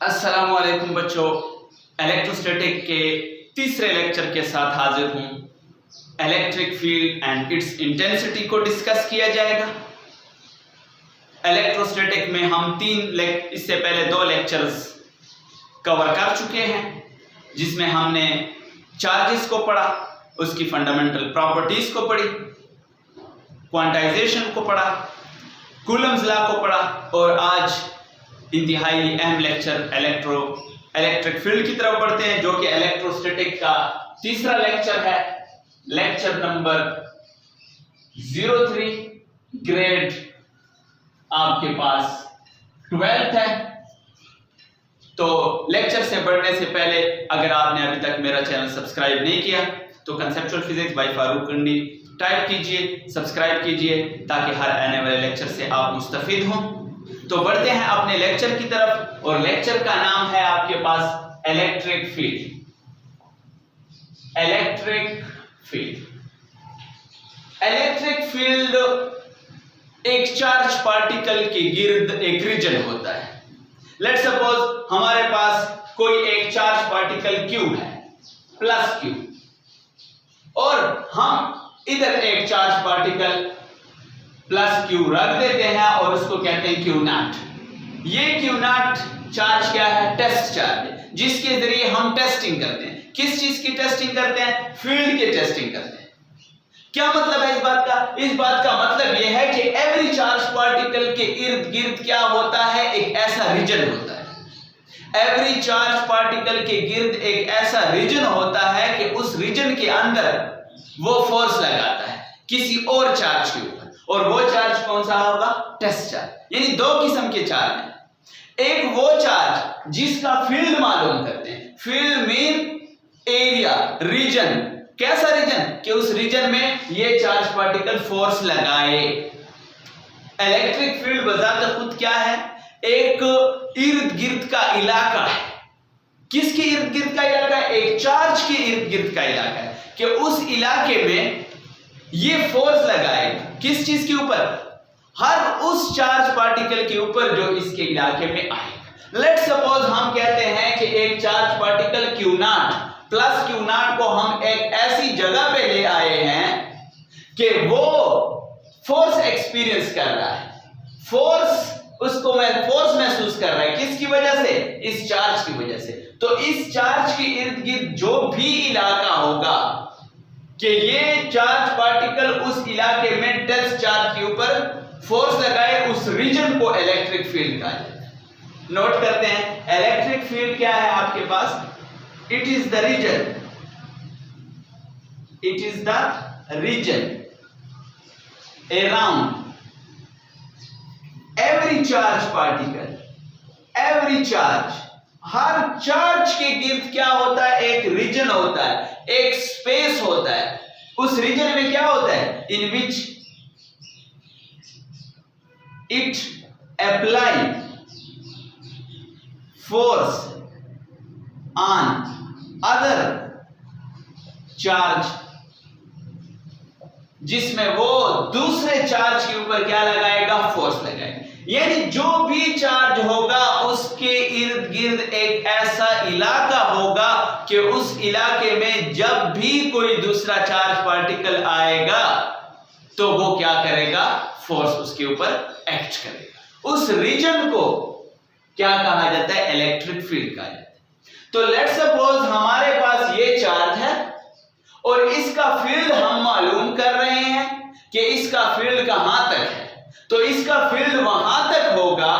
अस्सलामुअलैकुम बच्चों, इलेक्ट्रोस्टैटिक के तीसरे लेक्चर के साथ हाजिर हूँ। Electric field and it's intensity को डिस्कस किया जाएगा। इलेक्ट्रोस्टैटिक में हम इससे पहले 2 लेक्चर्स कवर कर चुके हैं, जिसमें हमने चार्जेस को पढ़ा, उसकी फंडामेंटल प्रॉपर्टीज को पढ़ी, क्वांटाइजेशन को पढ़ा, कूलम्स लॉ को पढ़ा और आज इंतहाई अहम लेक्चर इलेक्ट्रिक फील्ड की तरफ बढ़ते हैं, जो कि इलेक्ट्रोस्टैटिक का तीसरा लेक्चर है, लेक्चर नंबर 03। ग्रेड आपके पास 12th है। तो लेक्चर से बढ़ने से पहले अगर आपने अभी तक मेरा चैनल सब्सक्राइब नहीं किया तो कंसेप्चुअल फिजिक्स बाय फारूक कंडी टाइप कीजिए, सब्सक्राइब कीजिए, ताकि हर आने वाले लेक्चर से आप मुस्तफिद हों। तो बढ़ते हैं अपने लेक्चर की तरफ, और लेक्चर का नाम है आपके पास electric field. Electric field electric field एक चार्ज पार्टिकल के गिर्द एक रीजन होता है। लेट्स सपोज हमारे पास कोई एक चार्ज पार्टिकल Q है, प्लस Q, और हम इधर एक चार्ज पार्टिकल प्लस Q रख देते हैं और उसको कहते हैं Q0। ये Q0 चार्ज क्या है? टेस्ट चार्ज है, जिसके जरिए हम टेस्टिंग करते हैं। किस चीज की टेस्टिंग करते हैं? फील्ड की टेस्टिंग करते हैं। क्या मतलब है इस बात का? इस बात का मतलब यह है कि एवरी चार्ज पार्टिकल के इर्द गिर्द क्या होता है? एक ऐसा रीजन होता है। एवरी चार्ज पार्टिकल के गिर्द एक ऐसा रीजन होता है कि उस रीजन के अंदर वो फोर्स लगाता है किसी और चार्ज के ऊपर, और वो चार्ज कौन सा होगा? Test charge. यानी 2 किस्म के चार्ज हैं। एक वो चार्ज जिसका फील्ड मालूम करते हैं। Field mean area, region. कैसा रीजन? कि उस रीजन में ये चार्ज पार्टिकल फोर्स लगाए। इलेक्ट्रिक फील्ड बजाते खुद क्या है? एक इर्द गिर्द का इलाका है। किसके इर्द गिर्द का इलाका है? एक चार्ज के इर्द गिर्द का इलाका है, कि उस इलाके में ये फोर्स लगाए। किस चीज के ऊपर? हर उस चार्ज पार्टिकल के ऊपर जो इसके इलाके में आए। लेट्स सपोज हम कहते हैं कि एक charge particle Q0 plus Q0 को हम एक ऐसी जगह पे ले आए हैं कि वो फोर्स एक्सपीरियंस कर रहा है। फोर्स महसूस कर रहा है। किसकी वजह से? इस चार्ज की वजह से। तो इस चार्ज के इर्द गिर्द जो भी इलाका होगा कि ये चार्ज पार्टिकल उस इलाके में टेस्ट चार्ज के ऊपर फोर्स लगाए, उस रीजन को इलेक्ट्रिक फील्ड कहा जाता है। नोट करते हैं, इलेक्ट्रिक फील्ड क्या है आपके पास? It is the region around every charge particle. Every charge, हर चार्ज के गिर्द क्या होता है? एक रीजन होता है, एक स्पेस होता है। उस रीजन में क्या होता है? In which it apply force on other charge, जिसमें वो दूसरे चार्ज के ऊपर क्या लगाएगा? फोर्स लगाएगा। यानी जो भी चार्ज होगा उसके इर्द गिर्द एक ऐसा इलाका होगा कि उस इलाके में जब भी कोई दूसरा चार्ज पार्टिकल आएगा तो वो क्या करेगा? फोर्स उसके ऊपर एक्ट करेगा। उस रीजन को क्या कहा जाता है? इलेक्ट्रिक फील्ड कहा जाता है। तो लेट्स सपोज हमारे पास ये चार्ज है और इसका फील्ड हम मालूम कर रहे हैं कि इसका फील्ड कहां तक है। तो इसका फील्ड वहां तक होगा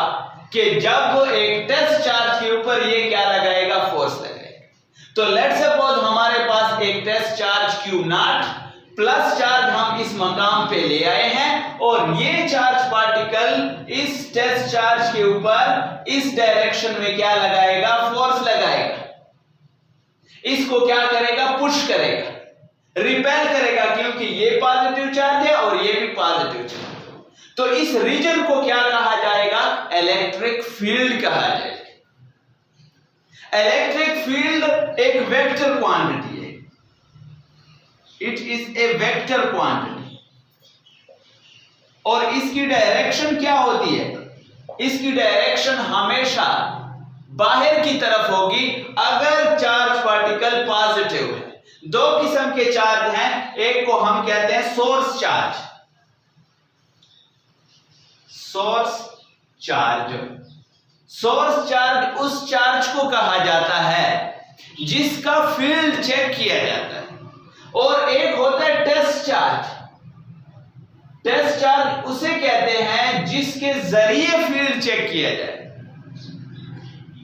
कि जब वो एक टेस्ट चार्ज के ऊपर ये क्या लगाएगा? फोर्स लगाएगा। तो लेट्स सपोज हमारे पास एक test charge Q0 plus charge हम इस मकाम पे ले आए हैं, और ये चार्ज पार्टिकल इस टेस्ट चार्ज के ऊपर इस डायरेक्शन में क्या लगाएगा? फोर्स लगाएगा। इसको क्या करेगा? पुश करेगा, रिपेल करेगा, क्योंकि ये पॉजिटिव चार्ज है और ये भी पॉजिटिव चार्ज है। तो इस रीजन को क्या कहा जाएगा? इलेक्ट्रिक फील्ड कहा जाएगा। इलेक्ट्रिक फील्ड एक वेक्टर क्वांटिटी है। It is a vector quantity, और इसकी डायरेक्शन क्या होती है? इसकी डायरेक्शन हमेशा बाहर की तरफ होगी अगर चार्ज पार्टिकल पॉजिटिव है। दो किस्म के चार्ज हैं, एक को हम कहते हैं सोर्स चार्ज। सोर्स चार्ज उस चार्ज को कहा जाता है जिसका फील्ड चेक किया जाता है, और एक होता है टेस्ट चार्ज। टेस्ट चार्ज उसे कहते हैं जिसके जरिए फील्ड चेक किया जाए।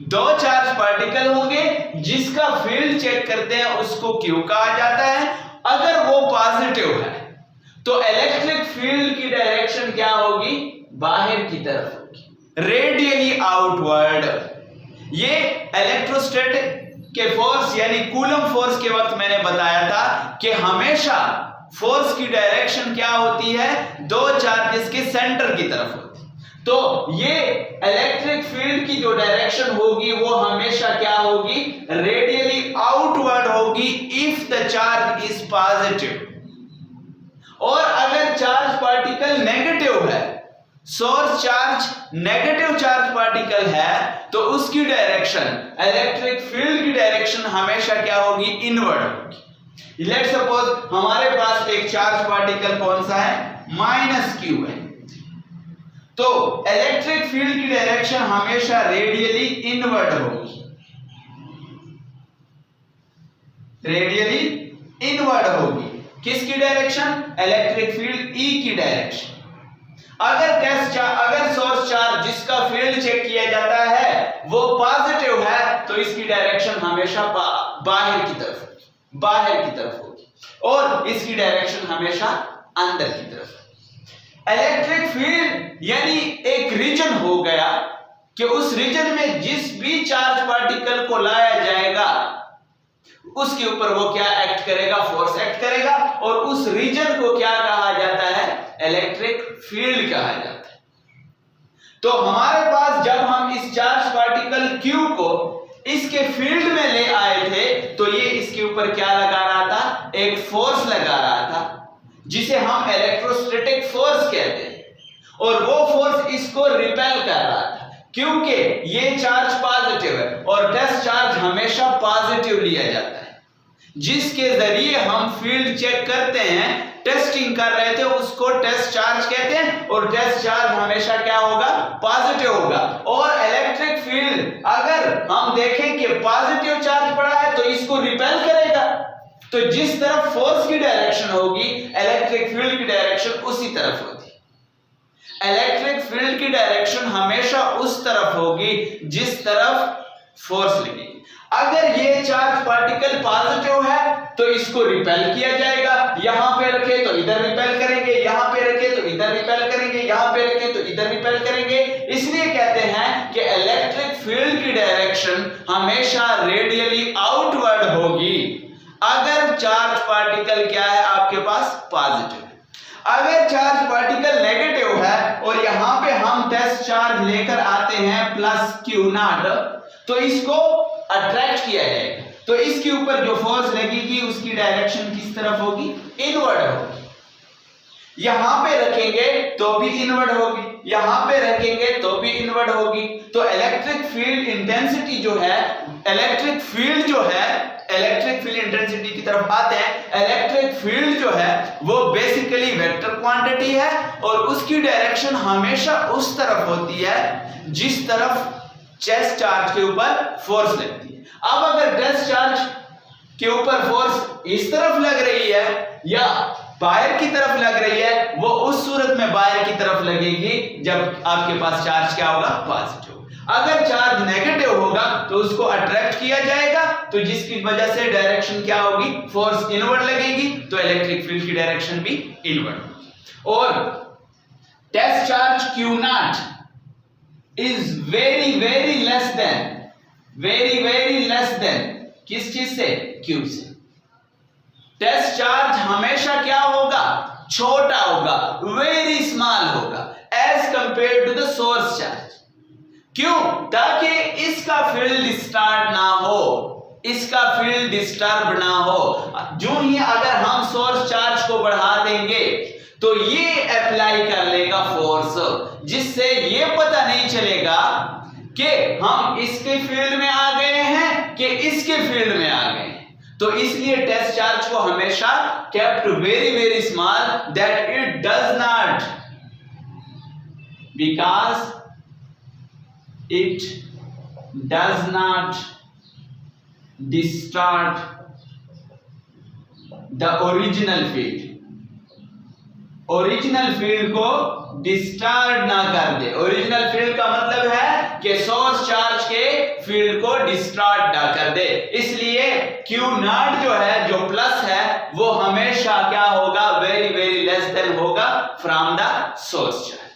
दो चार्ज पार्टिकल होंगे, जिसका फील्ड चेक करते हैं उसको क्यू कहा जाता है। अगर वो पॉजिटिव है तो इलेक्ट्रिक फील्ड की डायरेक्शन क्या होगी? बाहर की तरफ होगी, रेडियली आउटवर्ड। ये इलेक्ट्रोस्टैटिक के फोर्स यानी कूलम फोर्स के वक्त मैंने बताया था कि हमेशा फोर्स की डायरेक्शन क्या होती है? दो चार्जेस के सेंटर की तरफ होती है। तो ये इलेक्ट्रिक फील्ड की जो डायरेक्शन होगी वो हमेशा क्या होगी? रेडियली आउटवर्ड होगी if the charge is positive. और अगर चार्ज पार्टिकल नेगेटिव है, source charge negative charge particle है, तो उसकी डायरेक्शन, इलेक्ट्रिक फील्ड की डायरेक्शन हमेशा क्या होगी? इनवर्ड होगी। लेट्स सपोज हमारे पास एक चार्ज पार्टिकल कौन सा है? -q है। तो इलेक्ट्रिक फील्ड की डायरेक्शन हमेशा रेडियली इनवर्ड होगी, रेडियली इनवर्ड होगी। किसकी डायरेक्शन? इलेक्ट्रिक फील्ड E की डायरेक्शन। अगर सोर्स चार्ज जिसका फील्ड चेक किया जाता है वो पॉजिटिव है, तो इसकी डायरेक्शन हमेशा बाहर की तरफ होगी, और इसकी डायरेक्शन हमेशा अंदर की तरफ। इलेक्ट्रिक फील्ड यानी एक रीजन हो गया कि उस रीजन में जिस भी चार्ज पार्टिकल को लाया जाएगा उसके ऊपर वो क्या एक्ट करेगा? फोर्स एक्ट करेगा, और उस रीजन को क्या कहा जाता है? इलेक्ट्रिक फील्ड कहा जाता है। तो हमारे पास जब हम इस चार्ज पार्टिकल Q को इसके फील्ड में ले आए थे, तो ये इसके ऊपर क्या लगा रहा था? एक फोर्स लगा रहा था जिसे हम इलेक्ट्रोस्टैटिक फोर्स कहते हैं, और वो फोर्स इसको रिपेल कर रहा था क्योंकि ये चार्ज पॉजिटिव है, और टेस्ट चार्ज हमेशा पॉजिटिव लिया जाता है, जिसके जरिए हम फील्ड चेक करते हैं। टेस्टिंग कर रहे थे उसको टेस्ट चार्ज कहते हैं, और टेस्ट चार्ज हमेशा क्या होगा? पॉजिटिव होगा। और इलेक्ट्रिक फील्ड अगर हम देखें कि पॉजिटिव चार्ज पड़ा है तो इसको रिपेल करेगा, तो जिस तरफ फोर्स की डायरेक्शन होगी इलेक्ट्रिक फील्ड की डायरेक्शन उसी तरफ होती है। इलेक्ट्रिक फील्ड की डायरेक्शन हमेशा उस तरफ होगी जिस तरफ फोर्स लगेगी। अगर ये चार्ज पार्टिकल पॉजिटिव है तो इसको रिपेल किया जाएगा, यहां पे रखे तो इधर रिपेल करेंगे, यहां पे रखे तो इधर रिपेल करेंगे, यहां पे रखे तो इधर रिपेल करेंगे। इसलिए कहते हैं कि इलेक्ट्रिक फील्ड की डायरेक्शन हमेशा रेडियली आउटवर्ड होगी अगर चार्ज पार्टिकल क्या है? आपके पास पॉजिटिव। अगर चार्ज पार्टिकल नेगेटिव है और यहां पे हम टेस्ट चार्ज लेकर आते हैं +Q0, तो इसको अट्रैक्ट किया जाएगा, तो इसके ऊपर जो फोर्स लगेगी उसकी डायरेक्शन किस तरफ होगी? इनवर्ड होगी। यहां पे रखेंगे तो भी इनवर्ड होगी, यहां पे रखेंगे तो भी इनवर्ड होगी। तो इलेक्ट्रिक फील्ड इंटेंसिटी जो है, इलेक्ट्रिक फील्ड इंटेंसिटी की तरफ आते हैं। इलेक्ट्रिक फील्ड जो है वो बेसिकली वेक्टर क्वांटिटी है, और उसकी डायरेक्शन हमेशा उस तरफ होती है जिस तरफ टेस्ट चार्ज के ऊपर फोर्स लगती है। अब अगर टेस्ट चार्ज के ऊपर फोर्स इस तरफ लग रही है या बाहर की तरफ लग रही है, वो उस सूरत में बाहर की तरफ लगेगी जब आपके पास चार्ज क्या होगा? पॉजिटिव। अगर चार्ज नेगेटिव होगा तो उसको अट्रैक्ट किया जाएगा, तो जिसकी वजह से डायरेक्शन क्या होगी? फोर्स इनवर्ड लगेगी, तो इलेक्ट्रिक फील्ड की डायरेक्शन भी इनवर्ड होगी। और test charge Q0 is very less than किस चीज से? Q से। टेस्ट चार्ज हमेशा क्या होगा? छोटा होगा, वेरी स्मॉल होगा as compare to the source charge. क्यों? ताकि इसका फील्ड डिस्टर्ब ना हो, इसका फील्ड डिस्टर्ब ना हो। जो ही अगर हम सोर्स चार्ज को बढ़ा देंगे तो ये अप्लाई कर लेगा फोर्स, जिससे ये पता नहीं चलेगा कि हम इसके फील्ड में आ गए हैं कि इसके फील्ड में आ गए हैं। तो इसलिए टेस्ट चार्ज को हमेशा kept very very small that it does not, because it does not distort the original field, original field को डिस्टर्ब ना कर दे। ओरिजिनल फील्ड का मतलब है कि सोर्स चार्ज के फील्ड को डिस्टर्ब ना कर दे। इसलिए Q नॉट जो है, जो प्लस है, वो हमेशा क्या होगा, वेरी वेरी लेस देन होगा फ्रॉम द सोर्स चार्ज।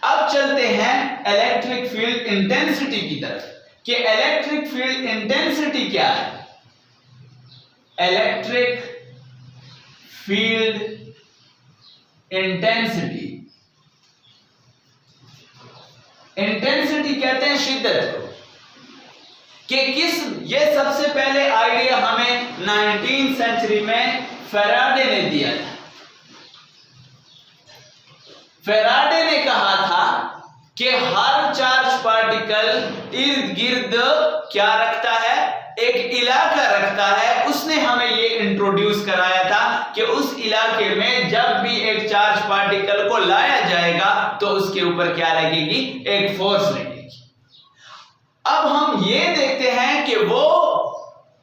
अब चलते हैं इलेक्ट्रिक फील्ड इंटेंसिटी की तरफ कि इलेक्ट्रिक फील्ड इंटेंसिटी क्या है। इलेक्ट्रिक फील्ड इंटेंसिटी, इंटेंसिटी कहते हैं शिद्दत को, कि किस, ये सबसे पहले आइडिया हमें 19th सेंचुरी में फैराडे ने दिया था। फैराडे ने कहा था कि हर चार्ज पार्टिकल इर्द गिर्द क्या रखता है, एक इलाका रखता है। उसने हमें ये इंट्रोड्यूस कराया था कि उस इलाके में जब भी एक चार्ज पार्टिकल को लाया जाएगा तो उसके ऊपर क्या लगेगी, एक फोर्स लगेगी। अब हम ये देखते हैं कि वो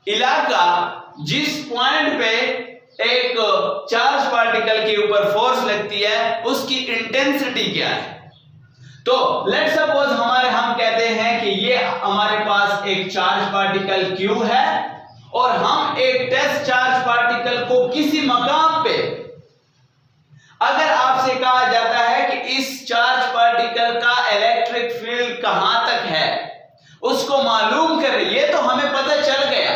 इलाका जिस पॉइंट पे एक चार्ज पार्टिकल के ऊपर फोर्स लगती है उसकी इंटेंसिटी क्या है। तो लेट्स सपोज हम कहते हैं कि ये हमारे पास एक चार्ज पार्टिकल Q है और हम एक टेस्ट चार्ज पार्टिकल को किसी मकाम पे, अगर आपसे कहा जाता है कि इस चार्ज पार्टिकल का इलेक्ट्रिक फील्ड कहां तक है उसको मालूम करें, ये तो हमें पता चल गया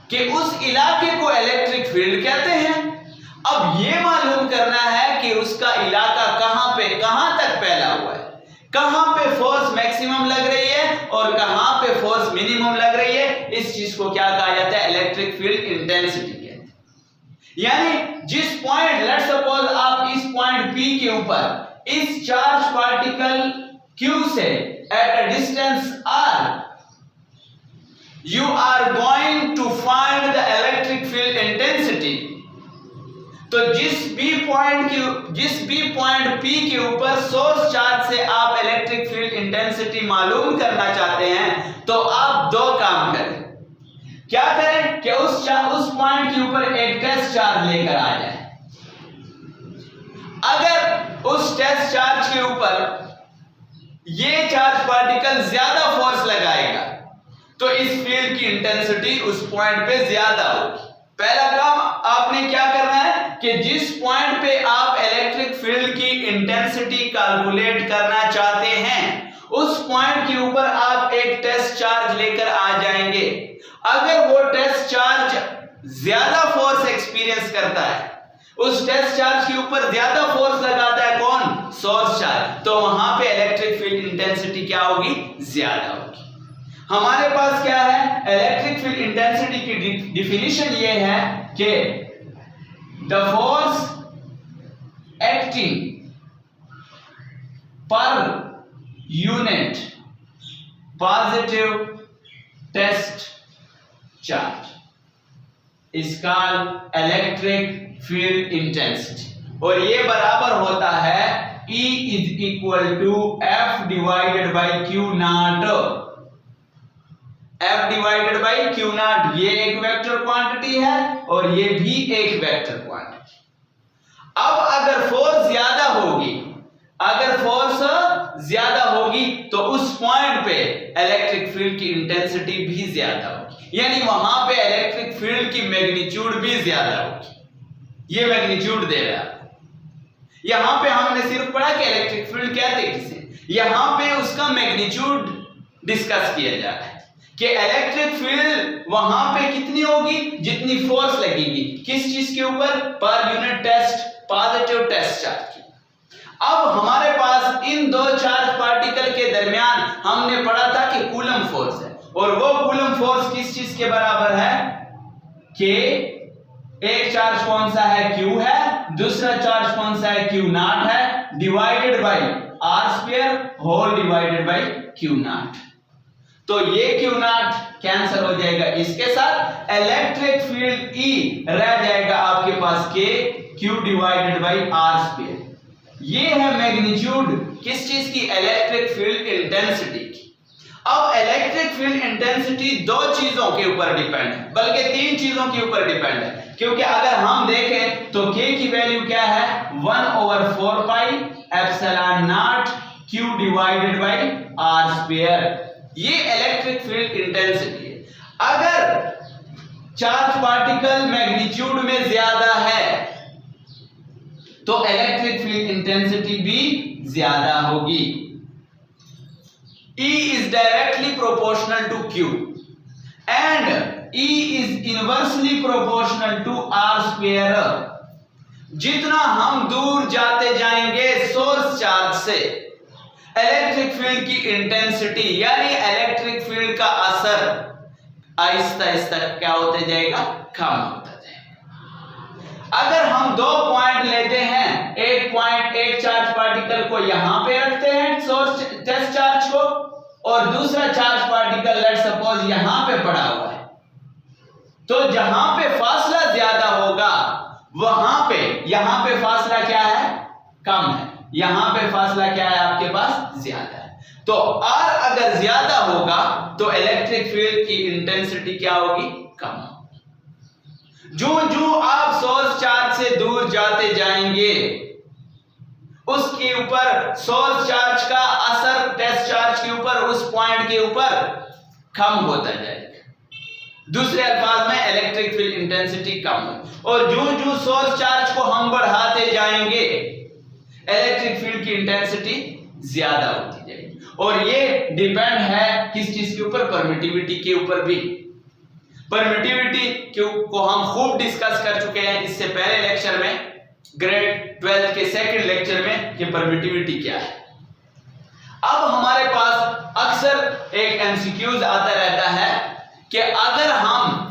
कि उस इलाके को इलेक्ट्रिक फील्ड कहते हैं। अब ये मालूम करना है कि उसका इलाका कहां पे, कहां तक फैला हुआ है, कहां पे फोर्स मैक्सिमम लग रही है और कहां पे फोर्स मिनिमम लग रही है। इस चीज को क्या कहा जाता है, इलेक्ट्रिक फील्ड इंटेंसिटी कहते हैं। यानी जिस पॉइंट, लेट्स सपोज आप इस पॉइंट P के ऊपर इस चार्ज पार्टिकल Q से at a distance R you are going to find the electric field intensity। तो जिस भी पॉइंट P के ऊपर सोर्स चार्ज से आप इलेक्ट्रिक फील्ड इंटेंसिटी मालूम करना चाहते हैं तो आप दो काम करें। क्या करें कि उस पॉइंट के ऊपर एक टेस्ट चार्ज लेकर आ जाए। अगर उस टेस्ट चार्ज के ऊपर ये चार्ज पार्टिकल ज्यादा फोर्स लगाएगा तो इस फील्ड की इंटेंसिटी उस पॉइंट पे ज्यादा होगी। पहला काम आपने क्या करना है कि जिस पॉइंट पे आप इलेक्ट्रिक फील्ड की इंटेंसिटी कैलकुलेट करना चाहते हैं उस पॉइंट के ऊपर आप एक टेस्ट चार्ज लेकर आ जाएंगे। अगर वो टेस्ट चार्ज ज्यादा फोर्स एक्सपीरियंस करता है, उस टेस्ट चार्ज के ऊपर ज्यादा फोर्स लगाता है कौन, सोर्स चार्ज, तो वहां पे इलेक्ट्रिक फील्ड इंटेंसिटी क्या होगी, ज्यादा होगी। हमारे पास क्या है, इलेक्ट्रिक फील्ड इंटेंसिटी की डिफिनीशन ये है कि the force acting per unit positive test charge is called electric field intensity, और ये बराबर होता है E is equal to F divided by Q naught. F divided by Q naught, ये एक वेक्टर क्वांटिटी है और ये भी एक वेक्टर क्वांटिटी। अब अगर फोर्स ज्यादा होगी तो उस पॉइंट पे इलेक्ट्रिक फील्ड की इंटेंसिटी भी ज्यादा होगी, यानी वहां पे इलेक्ट्रिक फील्ड की मैग्नीट्यूड भी ज्यादा होगी। ये मैग्नीट्यूड दे रहा है। यहां पे हमने सिर्फ पढ़ा कि इलेक्ट्रिक फील्ड कहते किसे, यहां पे उसका मैग्नीट्यूड डिस्कस किया जा रहा है कि इलेक्ट्रिक फील्ड वहां पे कितनी होगी जितनी फोर्स लगेगी, किस चीज के ऊपर, per unit test positive test charge की। अब हमारे पास इन दो चार्ज पार्टिकल के दरमियान हमने पढ़ा था कि कूलम फोर्स है, और वो कूलम फोर्स किस चीज के बराबर है कि एक चार्ज कौन सा है, Q है, दूसरा चार्ज कौन सा है, Q नॉट है, divided by R square whole divided by Q naught. तो ये क्यू नॉट कैंसिल हो जाएगा इसके साथ, इलेक्ट्रिक फील्ड ई रह जाएगा आपके पास के Q divided by R square. ये है मैग्नीट्यूड किस चीज की, इलेक्ट्रिक फील्ड इंटेंसिटी की। अब इलेक्ट्रिक फील्ड इंटेंसिटी दो चीजों के ऊपर डिपेंड है, बल्कि तीन चीजों के ऊपर डिपेंड है, क्योंकि अगर हम देखें तो K की वैल्यू क्या है 1/4 pi epsilon not Q divided by R square. ये इलेक्ट्रिक फील्ड इंटेंसिटी है। अगर चार्ज पार्टिकल मैग्नीट्यूड में ज्यादा है तो इलेक्ट्रिक फील्ड इंटेंसिटी भी ज्यादा होगी। E is directly proportional to Q and E is inversely proportional to R square। जितना हम दूर जाते जाएंगे सोर्स चार्ज से, इलेक्ट्रिक फील्ड की इंटेंसिटी यानी इलेक्ट्रिक फील्ड का असर आहिस्ता आहिस्ता क्या होते जाएगा, कम होता जाएगा। अगर हम दो पॉइंट लेते हैं, एक पॉइंट एक चार्ज पार्टिकल को यहां पे रखते हैं सोर्स टेस्ट चार्ज को, और दूसरा चार्ज पार्टिकल लेट सपोज यहां पे पड़ा हुआ है, तो जहां पे फासला ज्यादा होगा वहां पे यहां पे फासला क्या है, कम है, यहां पे फासला क्या है आपके पास, ज्यादा है। तो R अगर ज्यादा होगा तो इलेक्ट्रिक फील्ड की इंटेंसिटी क्या होगी, कम होगी। जो आप सोर्स चार्ज से दूर जाते जाएंगे उसके ऊपर सोर्स चार्ज का असर टेस्ट चार्ज के ऊपर, उस पॉइंट के ऊपर कम होता जाएगा। दूसरे अल्फाज में इलेक्ट्रिक फील्ड इंटेंसिटी कम हो, और जो सोर्स चार्ज को हम बढ़ाते जाएंगे इलेक्ट्रिक फील्ड की इंटेंसिटी ज्यादा होती जाएगी। और ये डिपेंड है किस चीज के ऊपर, परमिटिविटी के ऊपर भी। परमिटिविटी को हम खूब डिस्कस कर चुके हैं इससे पहले लेक्चर में, ग्रेड 12 के सेकंड लेक्चर में, कि परमिटिविटी क्या है। अब हमारे पास अक्सर एक एमसीक्यूज आता रहता है कि अगर हम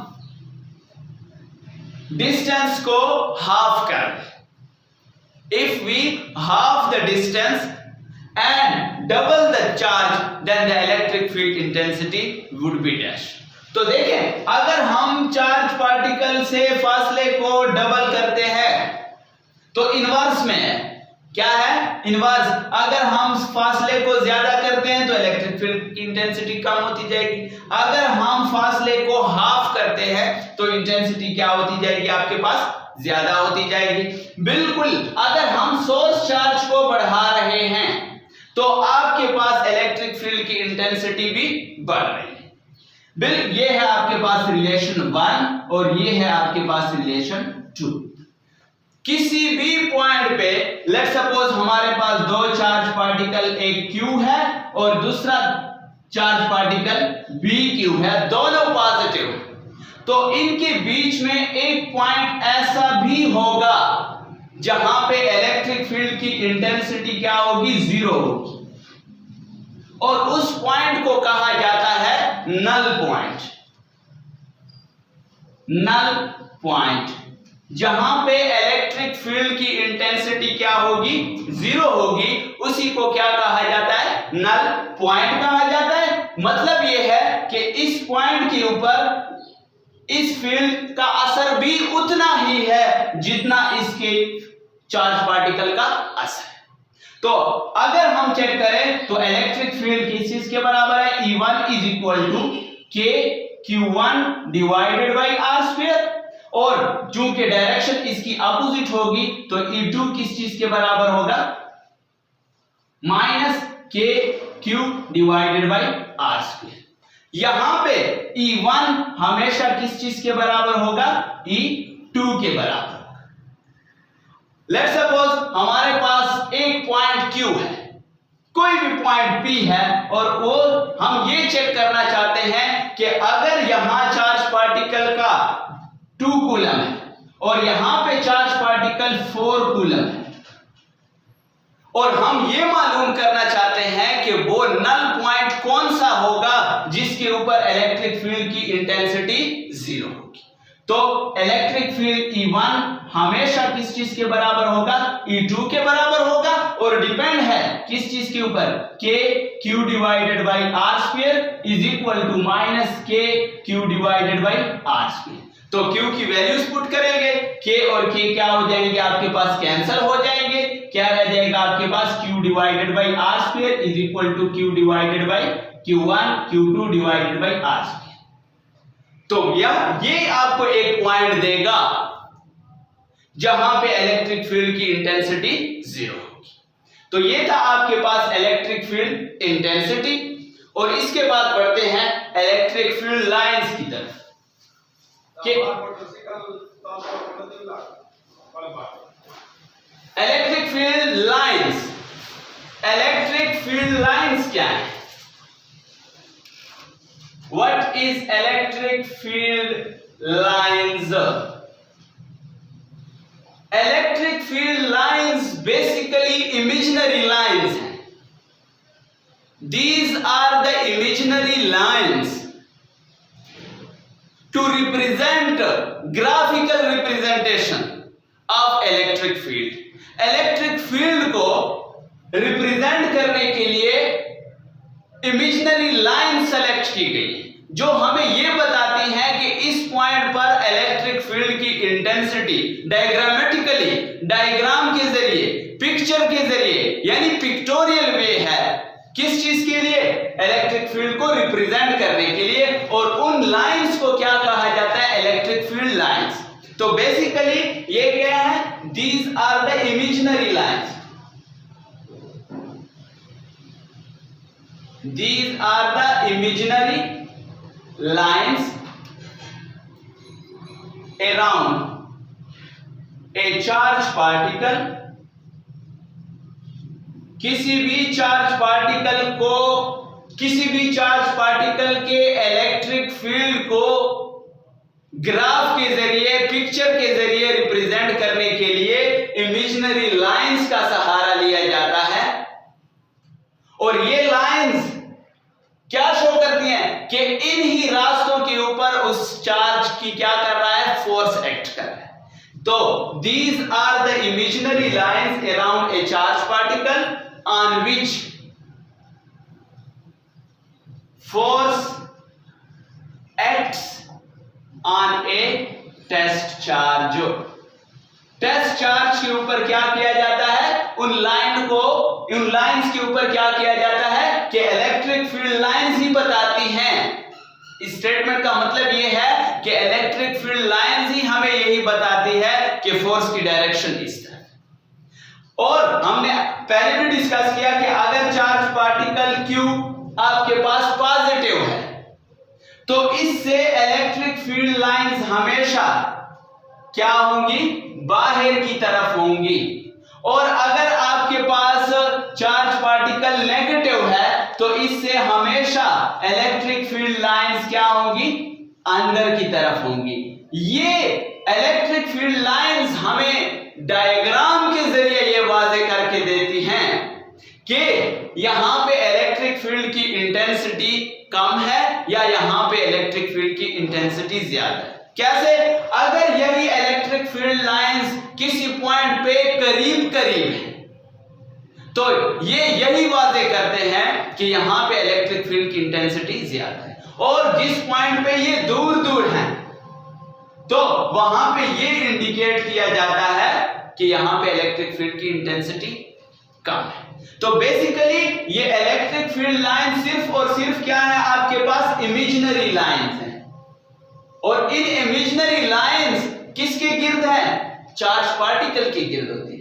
डिस्टेंस को हाफ कर दें, if we half the distance and double the charge then the electric field intensity would be dash. तो देखें, अगर हम चार्ज पार्टिकल से फासले को डबल करते हैं तो इनवर्स में है, क्या है, इनवर्स। अगर हम फासले को ज्यादा करते हैं तो इलेक्ट्रिक फील्ड की इंटेंसिटी कम होती जाएगी, अगर हम फासले को हाफ करते हैं तो इंटेंसिटी क्या होती जाएगी, आपके पास ज्यादा होती जाएगी। बिल्कुल, अगर हम सोर्स चार्ज को बढ़ा रहे हैं तो आपके पास इलेक्ट्रिक फील्ड की इंटेंसिटी भी बढ़ रही है। ये है आपके पास रिलेशन 1 और ये है आपके पास रिलेशन 2। किसी भी पॉइंट पे लेट सपोज हमारे पास दो चार्ज पार्टिकल, एक Q है और दूसरा चार्ज पार्टिकल BQ है, दोनों पॉजिटिव, तो इनके बीच में एक पॉइंट ऐसा भी होगा जहां पे इलेक्ट्रिक फील्ड की इंटेंसिटी क्या होगी, 0 होगी, और उस पॉइंट को कहा जाता है नल पॉइंट। नल पॉइंट जहां पे इलेक्ट्रिक फील्ड की इंटेंसिटी क्या होगी, 0 होगी, उसी को क्या कहा जाता है, नल पॉइंट कहा जाता है। मतलब यह है कि इस पॉइंट के ऊपर इस फील्ड का असर भी उतना ही है जितना इसके चार्ज पार्टिकल का असर है। तो अगर हम चेक करें तो इलेक्ट्रिक फील्ड किस चीज के बराबर है, E1 is equal to K Q1 divided by R square, और चूंकि डायरेक्शन इसकी अपोजिट होगी तो E2 किस चीज के बराबर होगा, minus K Q divided by R square. यहां पे E1 हमेशा किस चीज के बराबर होगा, E2 के बराबर। लेट्स सपोज हमारे पास एक पॉइंट Q है, कोई भी पॉइंट P है, और वो हम ये चेक करना चाहते हैं कि अगर यहां चार्ज पार्टिकल का 2 कूलम है और यहां पे चार्ज पार्टिकल 4 कूलम है, और हम ये मालूम करना चाहते हैं कि वो नल पॉइंट कौन सा होगा जिसके ऊपर इलेक्ट्रिक फील्ड की इंटेंसिटी 0 होगी। तो इलेक्ट्रिक फील्ड E1 हमेशा किस चीज के बराबर होगा, E2 के बराबर होगा, और डिपेंड है किस चीज के ऊपर, k q divided by r square is equal to minus k q divided by r square. तो q की वैल्यूज पुट करेंगे, k और k क्या हो जाएंगे आपके पास, कैंसिल हो जाएंगे, क्या रह जाएगा आपके पास q divided by r square is equal to q divided by q1 q2 divided by r square. तो ये आपको एक पॉइंट देगा जहां पे इलेक्ट्रिक फील्ड की इंटेंसिटी 0 होगी। तो ये था आपके पास इलेक्ट्रिक फील्ड इंटेंसिटी। और इसके बाद बढ़ते हैं इलेक्ट्रिक फील्ड लाइंस की तरफ। Electric field lines, electric field lines क्या है? What is electric field lines? Electric field lines basically imaginary lines हैं. These are the imaginary lines to represent graphical representation of electric field. Electric field को represent करने के लिए imaginary line select की गई जो हमें यह बताती है कि इस पॉइंट पर इलेक्ट्रिक फील्ड की इंटेंसिटी डायग्रामेटिकली, डायग्राम के जरिए, पिक्चर के जरिए, यानी पिक्टोरियल वे है किस चीज के लिए, इलेक्ट्रिक फील्ड को रिप्रेजेंट करने के लिए। और उन लाइंस को क्या कहा जाता है, इलेक्ट्रिक फील्ड लाइंस। तो बेसिकली ये क्या है, these are the imaginary lines. These are the imaginary lines around a charged particle. किसी भी चार्ज पार्टिकल के इलेक्ट्रिक फील्ड को ग्राफ के जरिए, पिक्चर के जरिए रिप्रेजेंट करने के लिए इमेजिनरी लाइंस का सहारा लिया जाता है। और ये लाइंस क्या शो करती हैं कि इन ही रास्तों के ऊपर उस चार्ज की क्या कर रहा है, फोर्स एक्ट कर रहा है। तो these are the imaginary lines around a charge particle on which force acts on a test charge. Test charge के ऊपर क्या किया जाता है, उन लाइंस के ऊपर क्या किया जाता है कि इलेक्ट्रिक फील्ड लाइंस ही बताती हैं। इस स्टेटमेंट का मतलब यह है कि इलेक्ट्रिक फील्ड लाइंस ही हमें यही बताती है कि फोर्स की डायरेक्शन इस तरह। और हमने पहले भी डिस्कस किया कि अगर चार्ज पार्टिकल Q आपके पास पॉजिटिव है तो इससे इलेक्ट्रिक फील्ड लाइंस हमेशा क्या होंगी, बाहर की तरफ होंगी। और अगर आपके पास चार्ज पार्टिकल नेगेटिव है तो इससे हमेशा इलेक्ट्रिक फील्ड लाइंस क्या होंगी, अंदर की तरफ होंगी। ये इलेक्ट्रिक फील्ड लाइंस हमें डायग्राम के जरिए ये वाजे करके देती हैं कि यहां पे इलेक्ट्रिक फील्ड की इंटेंसिटी कम है या यहां पे इलेक्ट्रिक फील्ड की इंटेंसिटी ज्यादा है। कैसे, अगर यही इलेक्ट्रिक फील्ड लाइंस किसी पॉइंट पे करीब है तो ये यही वाजे करते हैं कि यहां पे इलेक्ट्रिक फील्ड की इंटेंसिटी ज्यादा है। और जिस पॉइंट पे ये दूर है तो वहां पे ये इंडिकेट किया जाता है कि यहां पे इलेक्ट्रिक फील्ड की इंटेंसिटी कम है। तो बेसिकली ये इलेक्ट्रिक फील्ड लाइन सिर्फ और सिर्फ क्या है, आपके पास इमेजिनरी लाइंस हैं। और इन इमेजिनरी लाइंस किसके गिर्द है, चार्ज पार्टिकल के गिर्द होती है।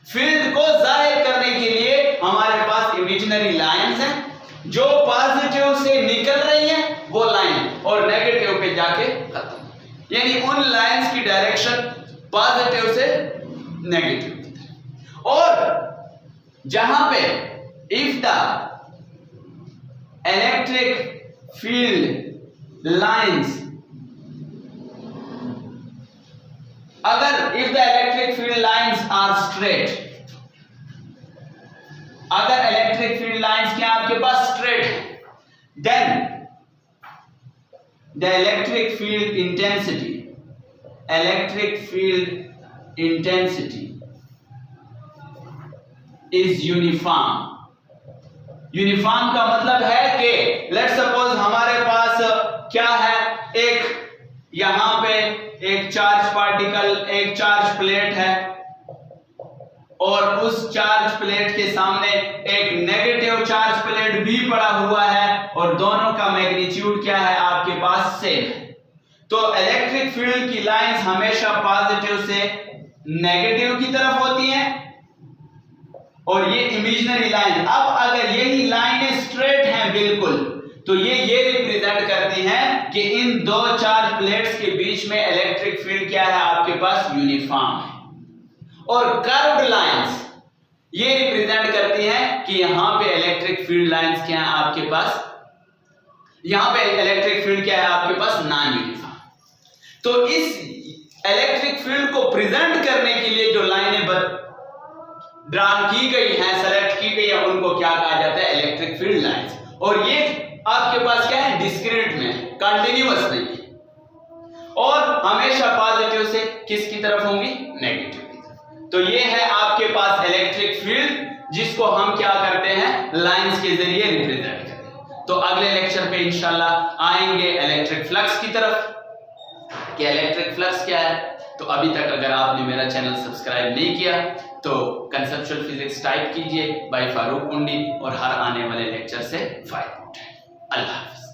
फील्ड को जाहिर करने के लिए हमारे पास इमेजिनरी लाइंस हैं जो पॉजिटिव से निकल रही हैं वो लाइन और नेगेटिव पे जाके खत्म, यानी उन लाइंस की डायरेक्शन पॉजिटिव से नेगेटिव की तरफ। और जहां पे if the electric field lines, अगर if the electric field lines are straight, अगर इलेक्ट्रिक फील्ड लाइंस क्या आपके पास स्ट्रेट है, then the electric field intensity is uniform. Uniform का मतलब है कि लेट्स सपोज हमारे पास क्या है, एक यहां पे एक चार्ज पार्टिकल, एक चार्ज प्लेट है और उस चार्ज प्लेट के सामने एक नेगेटिव चार्ज प्लेट भी पड़ा हुआ है और दोनों का मैग्नीट्यूड क्या है आपके पास सेम है। तो इलेक्ट्रिक फील्ड की लाइंस हमेशा पॉजिटिव से नेगेटिव की तरफ होती हैं और ये इमेजिनरी लाइन, अब अगर यही लाइनें स्ट्रेट हैं बिल्कुल तो ये रिप्रेजेंट करती हैं कि इन दो चार्ज प्लेट्स के बीच में इलेक्ट्रिक फील्ड क्या है आपके पास यूनिफॉर्म है। और कर्व्ड लाइंस ये रिप्रेजेंट करती हैं कि यहां पे इलेक्ट्रिक फील्ड लाइंस क्या है आपके पास, यहां पे इलेक्ट्रिक फील्ड क्या है आपके पास नॉन यूनिफॉर्म। तो इस इलेक्ट्रिक फील्ड को प्रेजेंट करने के लिए जो लाइनें ड्रॉ की गई हैं, सेलेक्ट की गई है, उनको क्या कहा जाता है, इलेक्ट्रिक फील्ड लाइंस। और ये आपके पास क्या है, डिस्क्रीट में, कंटिन्यूअस नहीं है और हमेशा पॉजिटिव से किसकी तरफ होंगी, नेगेटिव की तरफ। तो ये है आपके पास इलेक्ट्रिक फील्ड जिसको हम क्या करते हैं, लाइंस के जरिए रिप्रेजेंट करते हैं। तो अगले लेक्चर पे इंशाल्लाह आएंगे इलेक्ट्रिक फ्लक्स की तरफ कि इलेक्ट्रिक फ्लक्स क्या है। तो अभी तक अगर आपने मेरा चैनल सब्सक्राइब नहीं किया तो कंसेप्चुअल फिजिक्स टाइप कीजिए बाय फारूक कुंडी और हर आने वाले लेक्चर से फायदा उठाएं। अल्लाह हाफिज।